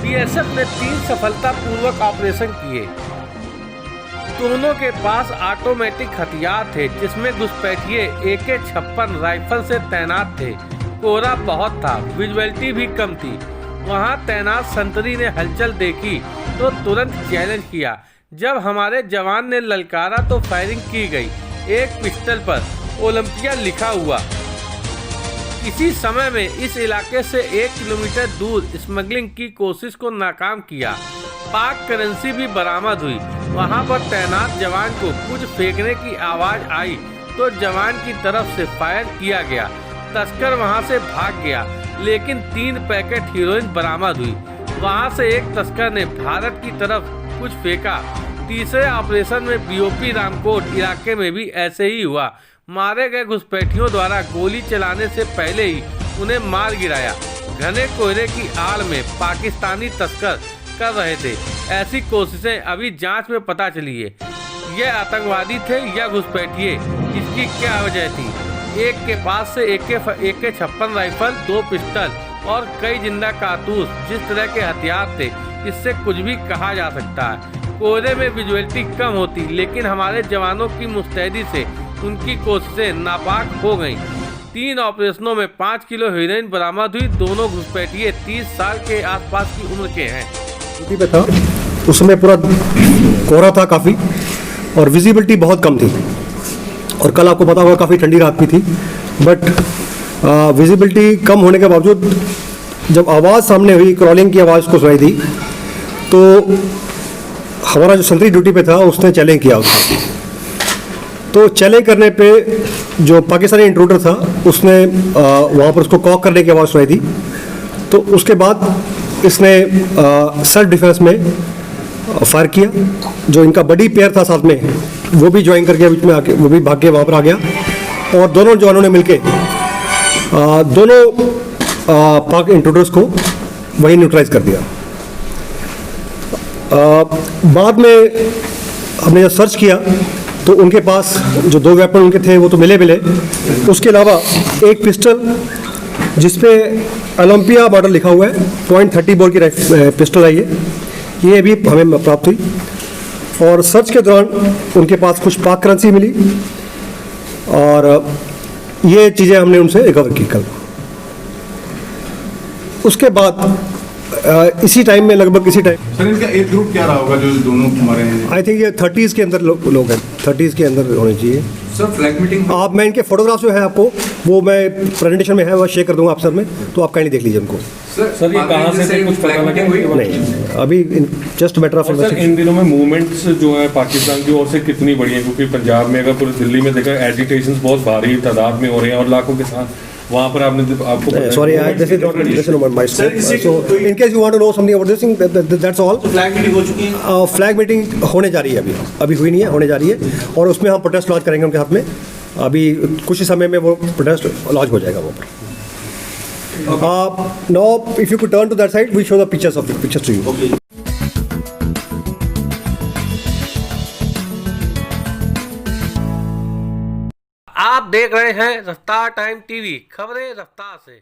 BSF ने 3 सफलतापूर्वक operation किए। दोनों के पास ऑटोमेटिक हथियार थे, जिसमें घुसपैठिए AK-56 राइफल से तैनात थे। कोहरा बहुत था, विजुअलिटी भी कम थी। वहां तैनात संतरी ने हलचल देखी तो तुरंत चैलेंज किया। जब हमारे जवान ने ललकारा तो फायरिंग की गई। एक पिस्टल पर ओलंपिया लिखा हुआ। इसी समय में इस इलाके से 1 किलोमीटर दूर स्मगलिंग की कोशिश को नाकाम किया। पाक करेंसी भी बरामद हुई। वहां पर तैनात जवान को कुछ फेंकने की आवाज आई तो जवान की तरफ से फायर किया गया। तस्कर वहां से भाग गया, लेकिन 3 पैकेट हेरोइन बरामद हुई। वहां से एक तस्कर ने भारत की तरफ कुछ फेंका। तीसरे ऑपरेशन में BOP रामकोट इलाके में भी ऐसे ही हुआ। मारे गए घुसपैठियों द्वारा गोली चलाने से पहले ही उन्हें मार गिराया। घने कोहरे की आड़ में पाकिस्तानी तस्कर कर रहे थे। ऐसी कोशिशें अभी जांच में पता चली है। ये आतंकवादी थे या घुसपैठिए, इसकी क्या वजह थी? एक के पास से AK-56 राइफल, 2 पिस्टल और कई जिंदा कारतूस, जिस तरह के हथियार थे, इससे कुछ भी कहा जा सकता है। कोहरे में विजुअलिटी कम होती, लेकिन हमारे जवानों की मुस्तैदी से उनकी कोशिशें नापाक हो गईं। 3 ऑपरेशनों में 5 किलो हेरोइन बरामद हुई। दोनों घुसपैठिए 30 साल के आसपास की उम्र के हैं। ड्यूटी पे था उस समय, पूरा कोहरा था काफ़ी और विजिबिलिटी बहुत कम थी। और कल आपको पता होगा काफ़ी ठंडी रात भी थी, बट विजिबिलिटी कम होने के बावजूद जब आवाज़ सामने हुई, क्रॉलिंग की आवाज़ को सुनाई दी, तो हमारा जो संतरी ड्यूटी पे था उसने चैलेंज किया उसको। तो चैलेंज करने पे जो पाकिस्तानी इंट्रूडर था उसने वहाँ पर उसको कॉक करने की आवाज़ सुनाई दी। तो उसके बाद इसने सेल्फ डिफेंस में फायर किया। जो इनका बड़ी पेयर था साथ में, वो भी ज्वाइन करके बीच में आके वो भी भाग के वहाँ पर आ गया और दोनों जवानों ने मिलके दोनों पाक इंट्रूडर्स को वही न्यूट्रलाइज कर दिया। बाद में हमने जब सर्च किया तो उनके पास जो 2 वेपन उनके थे वो तो मिले। उसके अलावा एक पिस्टल जिसपे ओलंपिया मॉडल लिखा हुआ है, .30 बोर की पिस्टल है ये भी हमें प्राप्त हुई। और सर्च के दौरान उनके पास कुछ पाक करेंसी मिली और ये चीज़ें हमने उनसे रिकवर की कल। उसके बाद इसी टाइम में, लगभग इसी टाइम। सर, इनका एज ग्रुप क्या रहा होगा जो दोनों मारे हैं? आई थिंक ये 30s के अंदर लोग हैं, 30s के अंदर होने चाहिए। सर, फ्लैग मीटिंग आप, मैं इनके फोटोग्राफ जो है आपको वो मैं प्रेजेंटेशन में है वो शेयर कर दूंगा आप सर में, तो आप काइंडली देख लीजिए उनको। सर ये कहाँ से थे, कुछ पता लगा? नहीं, अभी जस्ट मैटर ऑफ सर इन दिनों में मूवमेंट्स जो है पाकिस्तान की ओर से कितनी बड़ी है? क्योंकि पंजाब में, अगर पूरी दिल्ली में देखा, एजिटेशंस बहुत भारी तादाद में हो रहे हैं और लाखों के साथ वहाँ पर आपको sorry, this is not my scope. So in case you want to know something about this thing, that's all. Flag meeting हो चुकी है? फ्लैग मीटिंग होने जा रही है, अभी हुई नहीं है, होने जा रही है और उसमें हम प्रोटेस्ट लॉन्च करेंगे उनके हाथ में। अभी कुछ ही समय में वो प्रोटेस्ट लॉन्च हो जाएगा वो पर। Now if you could turn to that side, we show the pictures to you. Okay. आप देख रहे हैं रफ्तार टाइम TV, खबरें रफ्तार से।